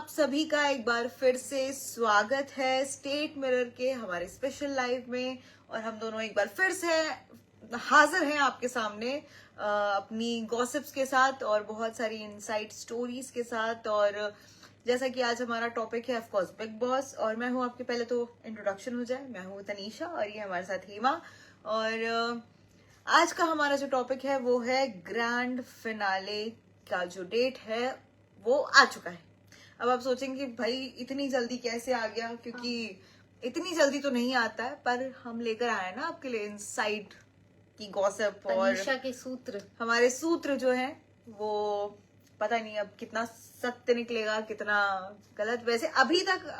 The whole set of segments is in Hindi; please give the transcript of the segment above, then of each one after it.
आप सभी का एक बार फिर से स्वागत है स्टेट मिरर के हमारे स्पेशल लाइव में। और हम दोनों एक बार फिर से हाजिर हैं आपके सामने अपनी गॉसिप्स के साथ और बहुत सारी इनसाइड स्टोरीज के साथ। और जैसा कि आज हमारा टॉपिक है ऑफ कोर्स बिग बॉस, और मैं हूं आपके, पहले तो इंट्रोडक्शन हो जाए, मैं हूं तनीषा और ये हमारे साथ हेमा। और आज का हमारा जो टॉपिक है वो है ग्रैंड फिनाले का जो डेट है वो आ चुका है। अब आप सोचेंगे कि भाई इतनी जल्दी कैसे आ गया, क्योंकि इतनी जल्दी तो नहीं आता है, पर हम लेकर आए ना आपके लिए इनसाइड की गॉसिप और तनीषा के सूत्र। हमारे सूत्र जो है वो पता नहीं अब कितना सत्य निकलेगा कितना गलत। वैसे अभी तक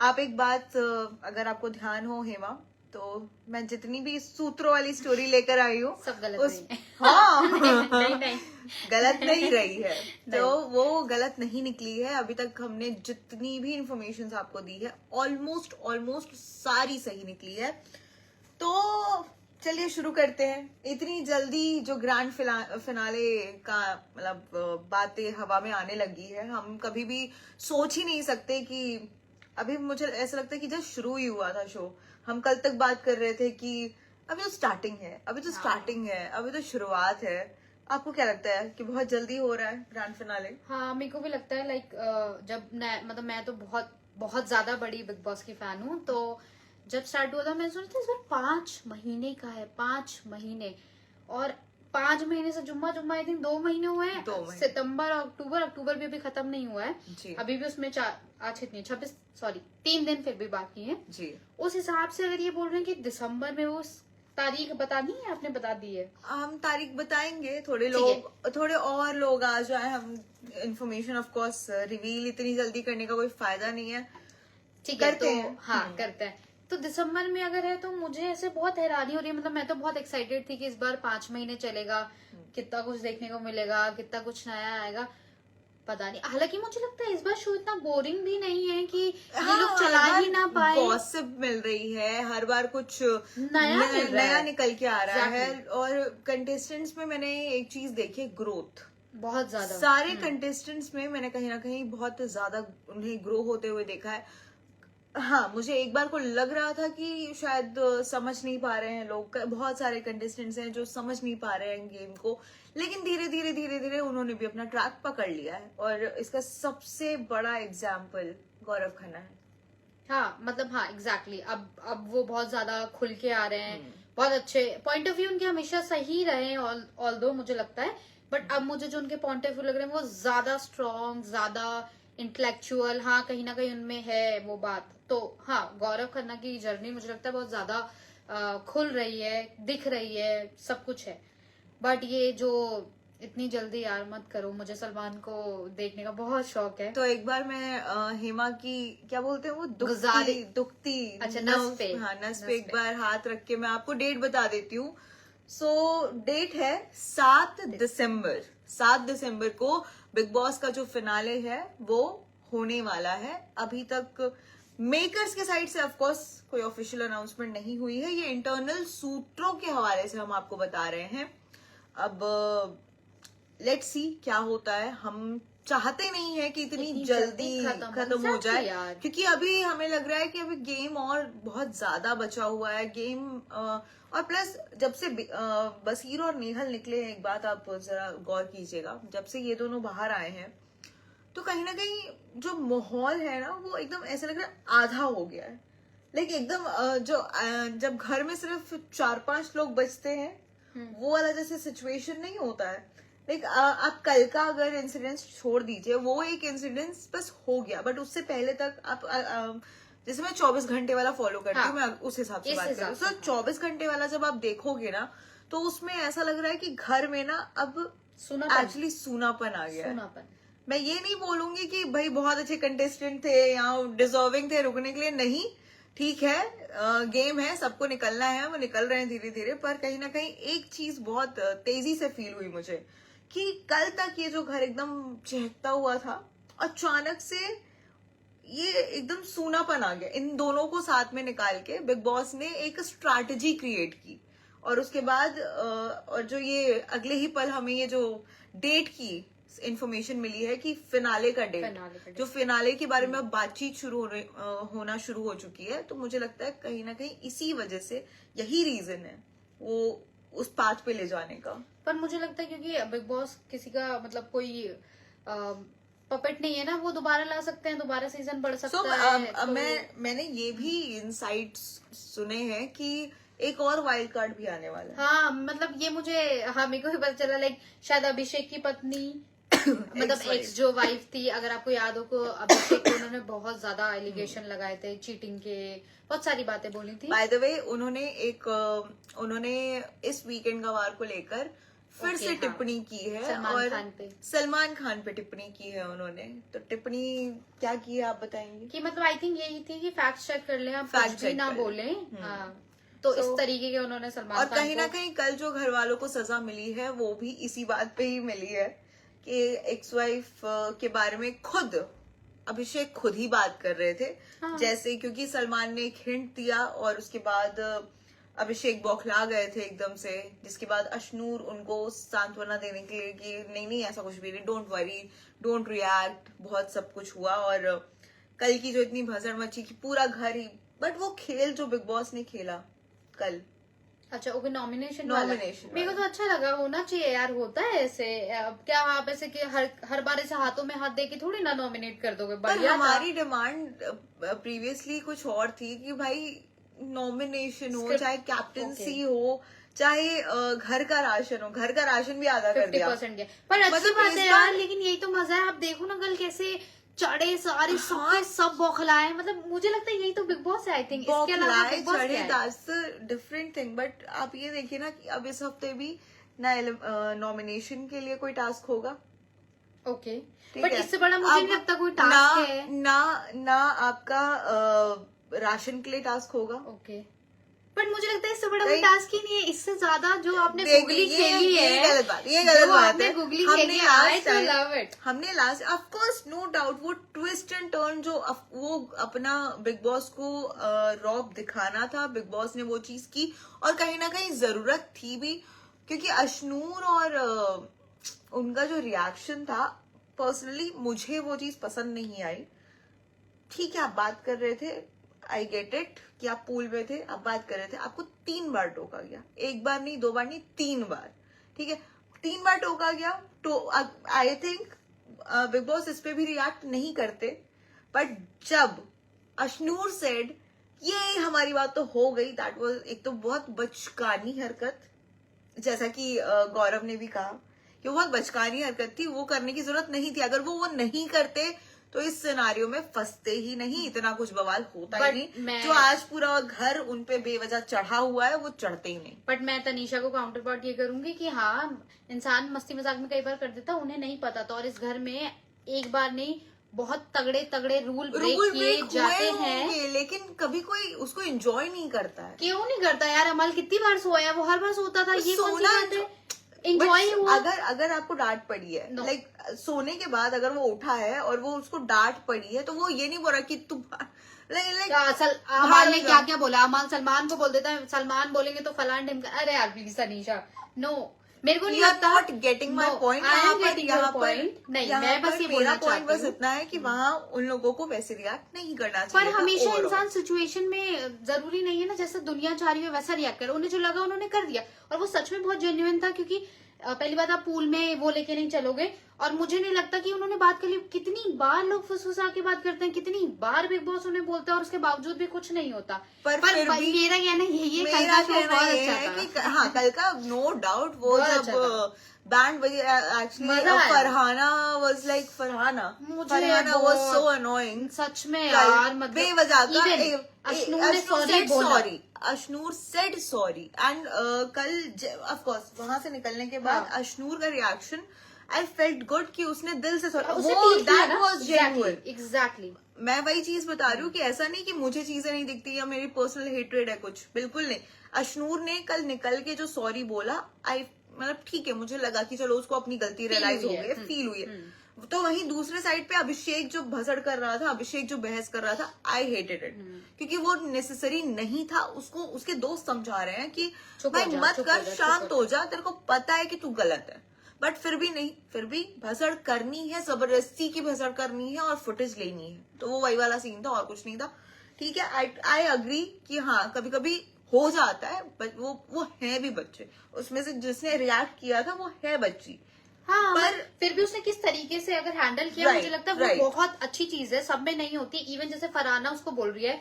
आप एक बात अगर आपको ध्यान हो हेमा, तो मैं जितनी भी सूत्रों वाली स्टोरी लेकर आई हूँ सब गलत उस नहीं है। हाँ नहीं। गलत नहीं रही है। तो वो गलत नहीं निकली है। अभी तक हमने जितनी भी इंफॉर्मेशन आपको दी है ऑलमोस्ट सारी सही निकली है। तो चलिए शुरू करते हैं। इतनी जल्दी जो ग्रैंड फिनाले का मतलब बातें हवा में आने लगी है, हम कभी भी सोच ही नहीं सकते कि अभी मुझे ऐसा लगता है कि जब शुरू ही हुआ था शो, हम कल तक बात कर रहे थे कि अभी तो स्टार्टिंग है, अभी तो स्टार्टिंग है, अभी तो शुरुआत है। आपको क्या लगता है कि बहुत जल्दी हो रहा है ग्रैंड फिनाले? हाँ, मेरे को भी लगता है लाइक जब मतलब मैं तो बहुत बहुत ज्यादा बड़ी बिग बॉस की फैन हूँ। तो जब स्टार्ट हुआ था मैं सोचा था इस बार 5 महीने का है, 5 महीने। और 5 महीने से जुम्मा जुम्मा आई थिंक 2 महीने हुए हैं। 2 महीने। सितंबर अक्टूबर भी अभी खत्म नहीं हुआ है जी। अभी भी उसमें आज कितनी 3 दिन फिर भी बाकी है जी। उस हिसाब से अगर ये बोल रहे हैं कि दिसंबर में वो तारीख बतानी है, आपने बता दी है। हम तारीख बताएंगे, थोड़े और लोग आ जाए, हम इंफॉर्मेशन ऑफ कोर्स रिवील इतनी जल्दी करने का कोई फायदा नहीं है। ठीक है, तो हाँ करते हैं। तो दिसंबर में अगर है तो मुझे ऐसे बहुत हैरानी हो रही है। मतलब मैं तो बहुत एक्साइटेड थी कि इस बार 5 महीने चलेगा, कितना कुछ देखने को मिलेगा, कितना कुछ नया आएगा, पता नहीं। हालांकि मुझे लगता है इस बार शो इतना बोरिंग भी नहीं है कि ये लोग चला ही ना पाए। गॉसिप मिल रही है, हर बार कुछ नया निकल के आ रहा है। और कंटेस्टेंट्स में मैंने एक चीज देखी, ग्रोथ बहुत ज्यादा। सारे कंटेस्टेंट्स में मैंने कहीं ना कहीं बहुत ज्यादा उन्हें ग्रो होते हुए देखा है। हाँ, मुझे एक बार को लग रहा था कि शायद समझ नहीं पा रहे हैं लोग, बहुत सारे कंटेस्टेंट्स हैं जो समझ नहीं पा रहे हैं गेम को, लेकिन धीरे धीरे उन्होंने भी अपना ट्रैक पकड़ लिया है। और इसका सबसे बड़ा एग्जाम्पल गौरव खन्ना है। हाँ मतलब हाँ एग्जैक्टली। अब वो बहुत ज्यादा खुल के आ रहे हैं, बहुत अच्छे पॉइंट ऑफ व्यू उनके हमेशा सही रहे ऑल्दो मुझे लगता है। बट अब मुझे जो उनके पॉइंट ऑफ व्यू लग रहे हैं वो ज्यादा स्ट्रॉन्ग, ज्यादा इंटेलेक्चुअल, हाँ कहीं ना कहीं उनमें है वो बात। तो हाँ, गौरव खन्ना की जर्नी मुझे लगता है बहुत ज्यादा खुल रही है, दिख रही है, सब कुछ है। बट ये जो इतनी जल्दी यार मत करो, मुझे सलमान को देखने का बहुत शौक है। तो एक बार मैं हेमा की क्या बोलते हैं वो दुखती अच्छा नस पे, हाँ नस पे एक बार हाथ रख के मैं आपको डेट बता देती हूँ। सो डेट है 7 दिसंबर। 7 दिसंबर को बिग बॉस का जो फिनाले है वो होने वाला है। अभी तक मेकर्स के साइड से ऑफ कोर्स कोई ऑफिशियल अनाउंसमेंट नहीं हुई है, ये इंटरनल सूत्रों के हवाले से हम आपको बता रहे हैं। अब लेट्स सी क्या होता है। हम चाहते नहीं है कि इतनी जल्दी खत्म हो जाए, क्योंकि अभी हमें लग रहा है कि अभी गेम और बहुत ज्यादा बचा हुआ है गेम। और प्लस जब से बसीर और नेहल निकले हैं, एक बात आप जरा गौर कीजिएगा, जब से ये दोनों बाहर आए हैं तो कहीं ना कहीं जो माहौल है ना वो एकदम ऐसा लग रहा है आधा हो गया है। लाइक एकदम जब घर में सिर्फ 4-5 लोग बचते हैं वो वाला जैसे सिचुएशन नहीं होता है। लाइक आप कल का अगर इंसिडेंस छोड़ दीजिए, वो एक इंसिडेंस बस हो गया, बट उससे पहले तक आप जैसे मैं 24 घंटे वाला फॉलो करती हूँ, मैं उस हिसाब से बात कर रही हूँ। तो 24 घंटे वाला जब आप देखोगे ना तो उसमें ऐसा लग रहा है कि घर में ना अब एक्चुअली सूनापन आ गया है। मैं ये नहीं बोलूंगी कि भाई बहुत अच्छे कंटेस्टेंट थे या डिजर्विंग थे रुकने के लिए, नहीं, ठीक है, गेम है, सबको निकलना है, वो निकल रहे हैं धीरे धीरे। पर कहीं ना कहीं एक चीज बहुत तेजी से फील हुई मुझे कि कल तक ये जो घर एकदम चहकता हुआ था, अचानक से ये एकदम सूनापन आ गया। इन दोनों को साथ में निकाल के बिग बॉस ने एक स्ट्रैटेजी क्रिएट की, और उसके बाद और जो ये अगले ही पल हमें ये जो डेट की इंफॉर्मेशन मिली है कि फिनाले का Finale डेट, का date। जो फिनाले के बारे में अब बातचीत होना शुरू हो चुकी है, तो मुझे लगता है कहीं ना कहीं इसी वजह से यही रीजन है वो उस पाथ पे ले जाने का। पर मुझे लगता है क्योंकि बिग बॉस किसी का मतलब कोई पपेट नहीं है ना, वो दोबारा ला सकते हैं, दोबारा सीजन बढ़ सकता है। तो मैंने ये भी इनसाइट्स सुने हैं कि एक और वाइल्ड कार्ड भी आने वाला है। हाँ मतलब ये मुझे, हाँ मेरे को भी पता चला, लाइक शायद अभिषेक की पत्नी मतलब Ex-wife। एक्स जो वाइफ थी, अगर आपको याद हो को अभिषेक को उन्होंने बहुत ज्यादा एलिगेशन लगाए थे, चीटिंग के, बहुत सारी बातें बोली थी। बाय द वे उन्होंने इस वीकेंड का वार को लेकर फिर Okay, से हाँ। टिप्पणी की है, सलमान और खान पे। सलमान खान पे टिप्पणी की है उन्होंने। तो टिप्पणी क्या की है आप बताएंगे? कि मतलब आई थिंक यही थी कि फैक्ट चेक कर ले, आप Fact कुछ भी check ना कर लें। बोले। हाँ, तो इस So- तरीके के उन्होंने सलमान और खान कहीं ना को- कहीं कल जो घर वालों को सजा मिली है वो भी इसी बात पे ही मिली है कि एक्स वाइफ के बारे में खुद अभिषेक खुद ही बात कर रहे थे। हाँ। जैसे क्योंकि सलमान ने एक हिंट दिया और उसके बाद अभिषेक बौखला गए थे एकदम से, जिसके बाद अशनूर उनको सांत्वना देने के लिए कि नहीं नहीं ऐसा कुछ भी नहीं, डोंट वरी, डोंट रिएक्ट, बहुत सब कुछ हुआ। और कल की जो इतनी भसड़ मची कि पूरा घर ही, बट वो खेल जो बिग बॉस ने खेला कल, अच्छा ओके, नॉमिनेशन Nomination मेरे को तो वाला। अच्छा लगा, होना चाहिए यार, होता है ऐसे। अब क्या आप ऐसे कि हर बार ऐसे हाथों में हाथ दे के थोड़ी ना नॉमिनेट कर दोगे, पर बढ़िया था। हमारी डिमांड प्रीवियसली कुछ और थी कि भाई नॉमिनेशन हो, Script- चाहे कैप्टनसी Okay। हो, चाहे घर का राशन हो, घर का राशन भी आधा कर दिया। 50% गया, पर अच्छी मतलब बात इस है बार- यार, लेकिन यही तो मजा है। आप देखो ना कल कैसे चढ़े सारे, हाँ। सबके सब बौखलाए, मतलब मुझे लगता है यही तो बिग बॉस है आई थिंक। इसके अलावा बौखलाए बिग बॉस चढ़े, क्या है? That's different thing. बट आप ये देखिए ना कि अब इस हफ्ते भी ना नॉमिनेशन के लिए कोई टास्क होगा, ओके, ठीक बट है? इससे बड़ा मुझे अब नहीं लगता कोई ना टास्क है। ना आपका राशन के लिए टास्क होगा। ओके, बट मुझे लगता है इससे बड़ा कोई नहीं। टास्क ही नहीं है। इससे ज्यादा जो आपने देखिए, गुगली ये खेली है, गलत बात, ये गलत जो बात आपने है। गुगली हमने खेली है, आई last तो time- लव इट। हमने last, of course no doubt, वो ट्विस्ट एंड टर्न जो वो अपना बिग बॉस को रॉब दिखाना था, बिग बॉस ने वो चीज की, और कहीं ना कहीं जरूरत थी भी, क्योंकि अशनूर और उनका जो रिएक्शन था, पर्सनली मुझे वो चीज पसंद नहीं आई। ठीक है, आप बात कर रहे थे, आई गेट इट कि आप पूल में थे, आप बात कर रहे थे, आपको 3 बार टोका गया, 1 बार नहीं, 2 बार नहीं, 3 बार, ठीक है, 3 बार टोका गया। तो आई थिंक बिग बॉस इस पे भी रिएक्ट नहीं करते, बट जब अशनूर सेड ये हमारी बात तो हो गई, दैट वाज एक तो बहुत बचकानी हरकत, जैसा कि गौरव ने भी कहा कि वो बहुत बचकानी हरकत थी, वो करने की जरूरत नहीं थी। अगर वो नहीं करते तो इस सिनारियो में फंसते ही नहीं, इतना कुछ बवाल होता ही But नहीं। मैं- जो आज पूरा घर उन पे बेवजह चढ़ा हुआ है, वो चढ़ते ही नहीं। बट मैं तनीषा को काउंटर पार्ट ये करूंगी कि हाँ, इंसान मस्ती मजाक में कई बार कर देता, उन्हें नहीं पता था, और इस घर में एक बार नहीं, बहुत तगड़े तगड़े रूल ब्रेक रूल किए ब्रेक जाते हुए हैं। होंगे, लेकिन कभी कोई उसको एंजॉय नहीं करता है। क्यों नहीं करता यार? अमल कितनी बार सोया, वो हर बार सोता था, ये कौन सी सोना बात है? एंजॉय But हुआ। अगर आपको डांट पड़ी है, No. लाइक सोने के बाद अगर वो उठा है और वो उसको डांट पड़ी है, तो वो ये नहीं बोल रहा कि तुम लाइक अमल ने क्या क्या बोला? अमल सलमान को बोल देता है, सलमान बोलेंगे तो फलान ढिमका। अरे यार प्लीज तनीषा, नो, मेरे को नहीं यू आर लगता। Not getting my No, point. I am यहाँ पर getting your यहाँ पर point. नहीं, यहाँ मैं बस पर ये मेरा बोलना पॉइंट चाहती बस हूँ। इतना है कि वहाँ उन लोगों को वैसे रिएक्ट नहीं करना पर चाहिए था हमेशा overall। इंसान सिचुएशन में जरूरी नहीं है ना, जैसे दुनिया चाह रही है वैसा रिएक्ट करे। उन्हें जो लगा उन्होंने कर दिया, और वो सच में बहुत जेन्युइन था, क्योंकि पहली बात आप पूल में वो लेके नहीं चलोगे, और मुझे नहीं लगता कि उन्होंने बात कर ली। कितनी बार लोग फुसफुसा के बात करते हैं, कितनी बार बिग बॉस उन्हें बोलता है, और उसके बावजूद भी कुछ नहीं होता। पर फिर भी मेरा कहना यही है, कल मेरा का शो कहना बहुत ये अच्छा है था। कि हाँ, कल का नो डाउट वो बहुत जब अच्छा था। बैंड बजे, एक्चुअली मजा आया। फरहाना वाज लाइक फरहाना मुझे वाज सो बहुत- अनोइंग सच में यार, मतलब बेवजह का। even अशनूर ने sorry बोला। Sorry, Ashnoor said sorry, and कल ऑफ कोर्स वहां से निकलने के बाद हाँ। अशनूर का रिएक्शन, आई फेल्ट गुड कि उसने दिल से सॉरी, उसे वो feel किया दैट ना, वाज जेन्युइन। एग्जैक्टली। मैं वही चीज बता रही हूँ कि ऐसा नहीं कि मुझे चीजें नहीं दिखती या मेरी पर्सनल हेट्रेड है, कुछ बिल्कुल नहीं। अशनूर ने कल निकल के जो सॉरी बोला, आई मतलब ठीक है, मुझे लगा कि चलो उसको अपनी गलती रियलाइज हो हुई गई है। है, फील हुई है। तो वहीं दूसरे साइड पे अभिषेक जो भसड़ कर रहा था, अभिषेक जो बहस कर रहा था, आई हेटेड इट, क्योंकि वो नेसेसरी नहीं था। उसको उसके दोस्त समझा रहे हैं कि चुप हो भाई जा, मत चुप कर, हो जा, शांत चुप हो हो जा, तेरे को पता है कि तू गलत है। बट फिर भी नहीं, फिर भी भसड़ करनी है, जबरदस्ती की भसड़ करनी है और फुटेज लेनी है, तो वो वही वाला सीन था और कुछ नहीं था। ठीक है, आई अग्री कि हाँ कभी कभी हो जाता है, बट वो है भी बच्चे, उसमें से जिसने रिएक्ट किया था वो है बच्ची। हाँ, पर फिर भी उसने किस तरीके से अगर हैंडल किया, मुझे लगता है वो बहुत अच्छी चीज है, सब में नहीं होती। इवन जैसे फरहाना उसको बोल रही है,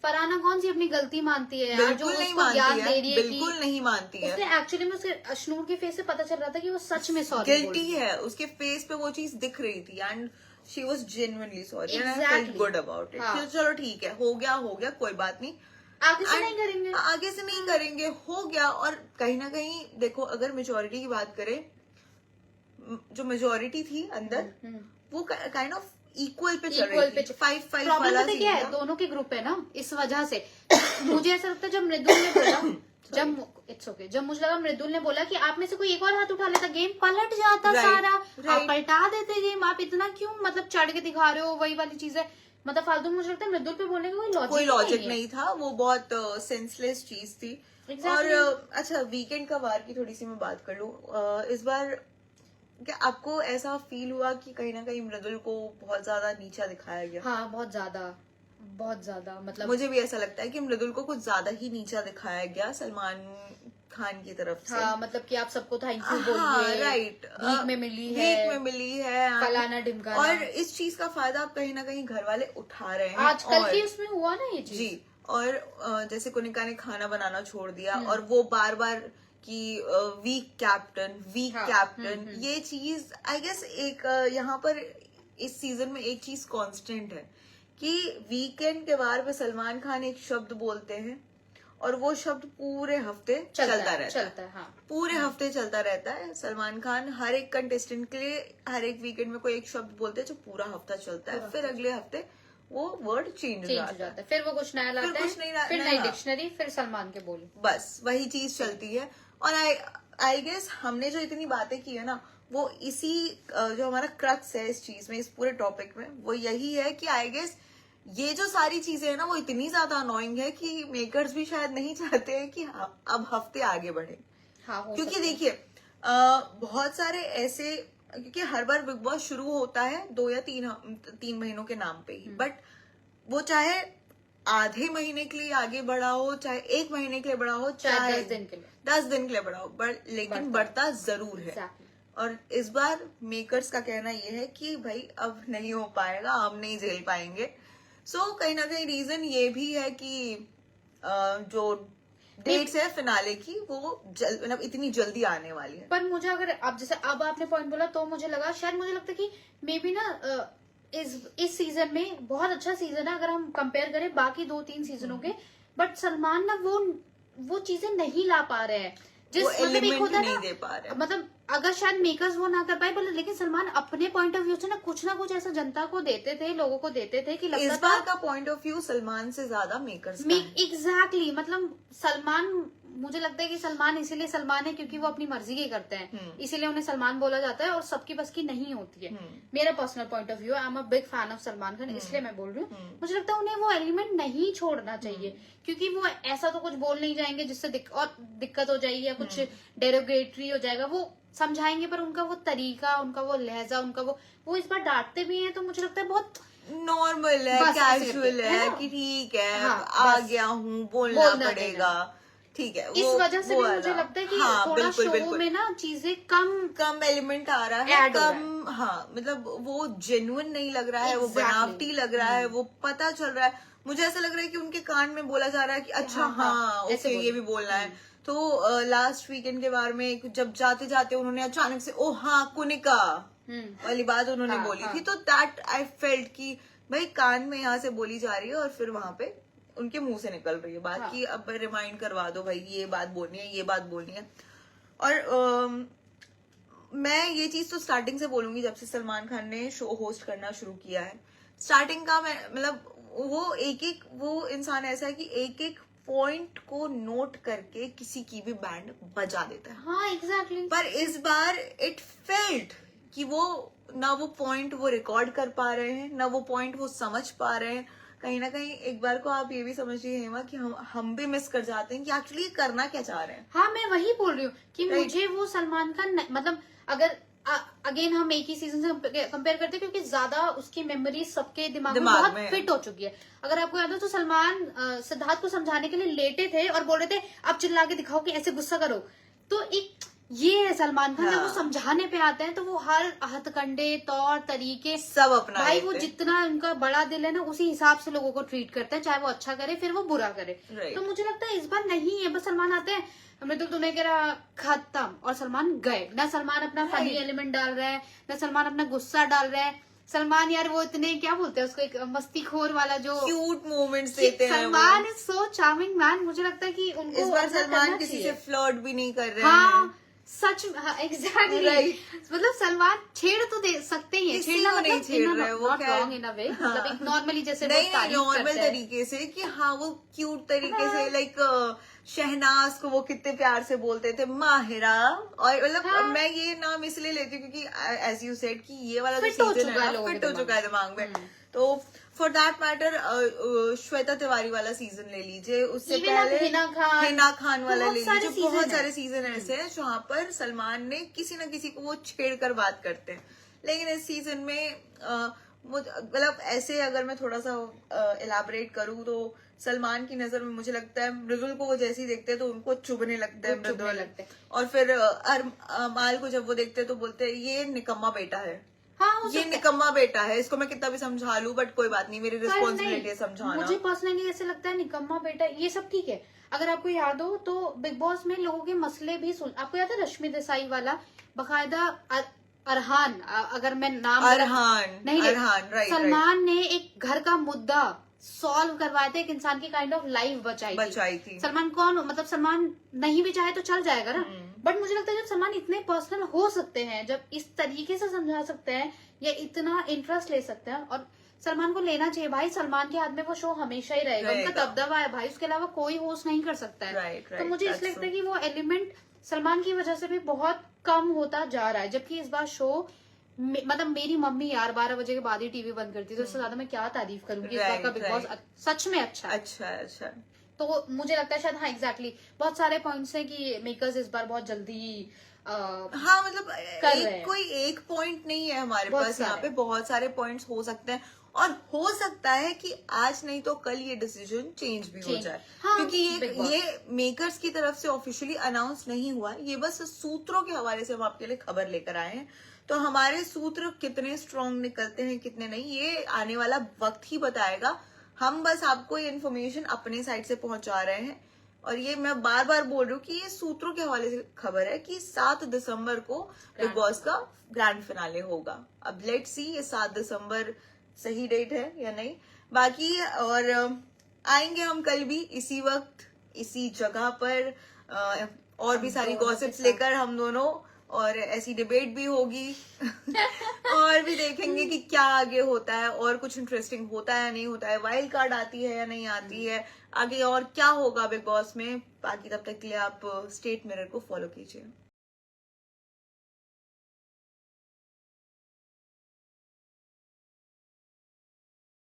फरहाना कौन सी अपनी गलती मानती है यार, जो उसको ज्ञान दे रही है, बिल्कुल नहीं मानती है। उसने एक्चुअली में उसके अशनूर के फेस से पता चल रहा था कि वो सच में सॉरी गिल्टी है, उसके फेस पे वो चीज दिख रही थी and she was genuinely sorry and I felt good about it. चलो ठीक है, हो गया, कोई बात नहीं, आगे से नहीं करेंगे, आगे से नहीं करेंगे, हो गया। और कहीं ना कहीं देखो, अगर मेजोरिटी की बात करें, जो मेजोरिटी थी अंदर वो काइंड ऑफ इक्वल पे चल रही थी, 5-5 वाला प्रॉब्लम क्या है, दोनों के ग्रुप है ना, इस वजह से मुझे ऐसा लगता है जब मृदुल ने बोला जब मुझे लगा मृदुल ने बोला कि आप में से कोई एक और हाथ उठा लेता, गेम पलट जाता सारा, आप पलटा देते गेम, आप इतना क्यों मतलब चढ़ के दिखा रहे हो, वही वाली चीज है, मतलब फालतू। मुझे लगता है मृदुल पे बोलने का कोई लॉजिक नहीं था, वो बहुत सेंसलेस चीज थी। और अच्छा, वीकेंड का वार की थोड़ी सी मैं बात कर लूं, इस बार क्या आपको ऐसा फील हुआ कि कहीं ना कहीं मृदुल को बहुत ज्यादा नीचा दिखाया गया? हाँ, बहुत ज्यादा मतलब मुझे भी ऐसा लगता है कि मृदुल को कुछ ज्यादा ही नीचा दिखाया गया सलमान खान की तरफ से। हाँ, मतलब कि आप सबको थैंक यू बोलिए, राइट, भीख में मिली है फलाना ढिमकाना, और इस चीज का फायदा कहीं ना कहीं घर वाले उठा रहे हैं आजकल की उसमें हुआ ना ये चीज। जी, और जैसे कुनिका ने खाना बनाना छोड़ दिया और वो बार बार कि वीक कैप्टन, ये चीज आई गेस एक यहाँ पर इस सीजन में एक चीज कांस्टेंट है कि वीकेंड के बार पे सलमान खान एक शब्द बोलते हैं और वो शब्द पूरे हफ्ते चलता रहता है। हाँ। पूरे हफ्ते चलता रहता है। सलमान खान हर एक कंटेस्टेंट के लिए हर एक वीकेंड में कोई एक शब्द बोलते हैं जो पूरा हफ्ता चलता है, फिर अगले हफ्ते वो वर्ड चेंज हो जाता है, फिर वो कुछ नया लाता है, फिर नई डिक्शनरी, फिर सलमान के बोल, बस वही चीज चलती है। और आई गेस हमने जो इतनी बातें की है ना, वो इसी जो हमारा क्रक्स है इस चीज में, इस पूरे टॉपिक में, वो यही है कि आई गेस ये जो सारी चीजें है ना, वो इतनी ज्यादा अनोइंग है कि मेकर्स भी शायद नहीं चाहते हैं कि अब हफ्ते आगे बढ़े। हाँ, क्योंकि देखिए बहुत सारे ऐसे, क्योंकि हर बार बिग बॉस शुरू होता है 2 या 3 महीनों के नाम पे ही, बट वो चाहे आधे महीने के लिए आगे बढ़ा हो, चाहे 1 महीने के लिए बढ़ा हो, चाहे 10 दिन के लिए बढ़ा हो, लेकिन बढ़ता जरूर है। और इस बार मेकर्स का कहना यह है कि भाई अब नहीं हो पाएगा, अब नहीं झेल पाएंगे। सो कहीं ना कहीं रीजन ये भी है कि जो डेट्स है फिनाले की वो मतलब इतनी जल्दी आने वाली है। पर मुझे अगर अब जैसे अब आपने पॉइंट बोला तो मुझे लगा, शायद मुझे लगता है कि मे बी ना इस सीजन में बहुत अच्छा सीजन है अगर हम कंपेयर करें बाकी 2-3 सीजनों के, बट सलमान ना वो चीजें नहीं ला पा रहे हैं, जिस मतलब एक होता है नहीं दे पा रहे, मतलब अगर शायद मेकर्स वो ना कर पाए, पर लेकिन सलमान अपने पॉइंट ऑफ व्यू से ना कुछ ऐसा जनता को देते थे, लोगों को देते थे कि लगता इस बार का पॉइंट ऑफ व्यू सलमान से ज्यादा मेकर्स का है। एग्जैक्टली, मतलब सलमान, मुझे लगता है कि सलमान इसीलिए सलमान है क्योंकि वो अपनी मर्जी के करते हैं, इसीलिए उन्हें सलमान बोला जाता है और सबकी बस की नहीं होती है। मेरा personal point of view, I am a big fan of Salman Khan, इसलिए मैं बोल रही हूँ। मुझे लगता है उन्हें वो एलिमेंट नहीं छोड़ना चाहिए, क्योंकि वो ऐसा तो कुछ बोल नहीं जाएंगे जिससे दिक्कत हो जाएगी या कुछ डेरोगेटरी हो जाएगा, वो समझाएंगे, पर उनका वो तरीका, उनका वो लहजा, उनका वो इस बार डांटते भी हैं तो मुझे लगता है बहुत नॉर्मल है, कैजुअल है कि ठीक है, आ गया हूँ, बोलना पड़ेगा, ठीक है। इस वजह से भी मुझे लगता है कि थोड़ा शो में ना चीजें कम एलिमेंट आ रहा है, कम, हाँ, मतलब वो जेन्युइन नहीं लग रहा है, वो बनावटी लग रहा है, वो पता चल रहा है। मुझे ऐसा लग रहा है कि उनके कान में बोला जा रहा है कि अच्छा हाँ ओके ये भी बोलना है। तो लास्ट वीकेंड के बारे में जब जाते जाते उन्होंने अचानक से ओ हाँ कुनिका वाली बात उन्होंने बोली थी, तो दैट आई फेल्ट कि भाई कान में यहाँ से बोली जा रही है और फिर वहां पे उनके मुंह से निकल रही है बात कि अब रिमाइंड करवा दो भाई, ये बात बोलनी है, ये बात बोलनी है। और मैं ये चीज तो स्टार्टिंग से बोलूंगी, जब से सलमान खान ने शो होस्ट करना शुरू किया है, स्टार्टिंग का मैं मतलब वो इंसान ऐसा है कि एक एक पॉइंट को नोट करके किसी की भी बैंड बजा देता है। हाँ एग्जैक्टली। पर इस बार इट फेल्ट कि वो ना वो पॉइंट वो रिकॉर्ड कर पा रहे हैं, ना वो पॉइंट वो समझ पा रहे हैं। कहीं ना कहीं एक बार को आप ये भी समझिए हेमा कि हम भी मिस कर जाते हैं कि एक्चुअली करना क्या चाह रहे हैं। हाँ मैं वही बोल रही हूँ कि मुझे वो सलमान खान मतलब अगर अगेन हम एक ही सीजन से कंपेयर करते हैं, क्योंकि ज्यादा उसकी मेमोरी सबके दिमाग में दिमाग बहुत में। फिट हो चुकी है। अगर आपको याद हो तो सलमान सिद्धार्थ को समझाने के लिए लेटे थे और बोल रहे थे अब चिल्ला के दिखाओ कि ऐसे गुस्सा करो। तो एक ये है सलमान खान, जब वो हाँ। समझाने पे आते हैं तो वो हर हथकंडे तौर तरीके सब अपना भाई लेते वो हैं। जितना उनका बड़ा दिल है ना उसी हिसाब से लोगों को ट्रीट करते हैं, चाहे वो अच्छा करे फिर वो बुरा करे। Right. तो मुझे लगता है इस बार नहीं है, बस सलमान आते हैं मृदुल तूने कह खत्म और सलमान गए। ना सलमान अपना फनी Right. एलिमेंट डाल रहा है, ना सलमान अपना गुस्सा डाल रहा है। सलमान यार वो इतने क्या बोलते हैं उसको, एक मस्तीखोर वाला जो क्यूट मोमेंट्स देते हैं वो। Salman is so charming man. मुझे लगता है कि उनको इस बार ऐसा सलमान करना किसी से चाहिए। फ्लर्ट भी नहीं कर रहे हाँ हैं। सच, हाँ एग्जैक्टली Right. मतलब सलमान छेड़ तो दे सकते ही है, किसी छेड़ना को नहीं मतलब छेड़ रहे, वो नॉट क्या- रॉन्ग इन अ वे, मतलब एक नॉर्मली जैसे वो नहीं तारीफ नॉर्मल करते हैं। तरीके से कि हाँ वो क्यूट तरीके से लाइक शहनाज को वो कितने प्यार से बोलते थे माहिरा, और मतलब हाँ। मैं ये नाम इसलिए लेती हूँ क्योंकि एज यू सेड कि ये वाला जो Fit हो सीजन चुका है है लोगों के फिट हो दिमाग चुका है दिमाग में। तो for that matter Shweta Tiwari वाला सीजन ले लीजिए, उससे Even आप पहले हिना खान वाला बहुत ले सारे लीजिए। season बहुत हैं। सारे सीजन ऐसे हैं जहाँ पर सलमान ने किसी न किसी को वो छेड़ कर बात करते हैं। लेकिन इस सीजन में मतलब ऐसे अगर मैं थोड़ा सा इलाबरेट करूँ तो सलमान की नजर में मुझे लगता है मृदुल को वो जैसे ही देखते हैं तो उनको चुभने लगता है वो चुभने मृदुल, लगते हैं। और फिर अमाल को जब वो देखते हैं तो बोलते हैं ये निकम्मा बेटा है, हाँ हो ये सकता है। निकम्मा बेटा है, इसको मैं कितना भी समझा लूं बट कोई बात नहीं, मेरी पर रिस्पॉन्सिबिलिटी है नहीं, समझाना। मुझे पर्सनली ऐसे लगता है निकम्मा बेटा ये सब ठीक है। अगर आपको याद हो तो बिग बॉस में लोगों के मसले भी सुन, आपको याद है रश्मि देसाई वाला बकायदा अरहान, अगर मैं नाम अरहान, नहीं अरहान, राइट, सलमान ने एक घर का मुद्दा सॉल्व करवाए थे, एक इंसान की काइंड ऑफ लाइफ बचाई थी। सलमान कौन, मतलब सलमान नहीं भी चाहे तो चल जाएगा ना, बट मुझे लगता है जब सलमान इतने पर्सनल हो सकते हैं, जब इस तरीके से समझा सकते हैं या इतना इंटरेस्ट ले सकते हैं, और सलमान को लेना चाहिए भाई। सलमान के हाथ में वो शो हमेशा ही रहेगा, उनका दबदबा है भाई, उसके अलावा कोई होस्ट नहीं कर सकता है। Right, तो मुझे इसलिए लगता है कि वो एलिमेंट सलमान की वजह से भी बहुत कम होता जा रहा है। जबकि इस बार शो मतलब मेरी मम्मी यार 12 बजे के बाद ही टीवी बंद करती है, तो इससे ज्यादा मैं क्या तारीफ करूंगी। इस बार का बिग बॉस सच में अच्छा है। अच्छा। तो मुझे लगता है शायद हाँ एग्जैक्टली बहुत सारे पॉइंट्स हैं कि मेकर्स इस बार बहुत जल्दी हाँ मतलब कर रहे हैं। कोई एक पॉइंट नहीं है हमारे बहुत पास, यहाँ सारे। पे बहुत सारे पॉइंट्स हो सकते हैं, और हो सकता है कि आज नहीं तो कल ये डिसीजन चेंज भी हो जाए। हाँ, क्योंकि Big Boss। ये मेकर्स की तरफ से ऑफिशियली अनाउंस नहीं हुआ है, ये बस सूत्रों के हवाले से हम आपके लिए खबर लेकर आए हैं। तो हमारे सूत्र कितने स्ट्रांग निकलते हैं कितने नहीं, ये आने वाला वक्त ही बताएगा। हम बस आपको ये इन्फॉर्मेशन अपने साइड से पहुंचा रहे हैं, और ये मैं बार बार बोल रही हूँ कि ये सूत्रों के हवाले से खबर है कि 7 दिसंबर को बिग बॉस का ग्रैंड फिनाले होगा। अब लेट्स सी ये 7 दिसंबर सही डेट है या नहीं, बाकी और आएंगे हम कल भी इसी वक्त इसी जगह पर, और भी सारी गॉसिप्स लेकर हम दोनों, और ऐसी डिबेट भी होगी और भी देखेंगे कि क्या आगे होता है, और कुछ इंटरेस्टिंग होता है या नहीं होता है, वाइल्ड कार्ड आती है या नहीं आती है, आगे और क्या होगा बिग बॉस में। बाकी तब तक के लिए आप स्टेट मिरर को फॉलो कीजिए।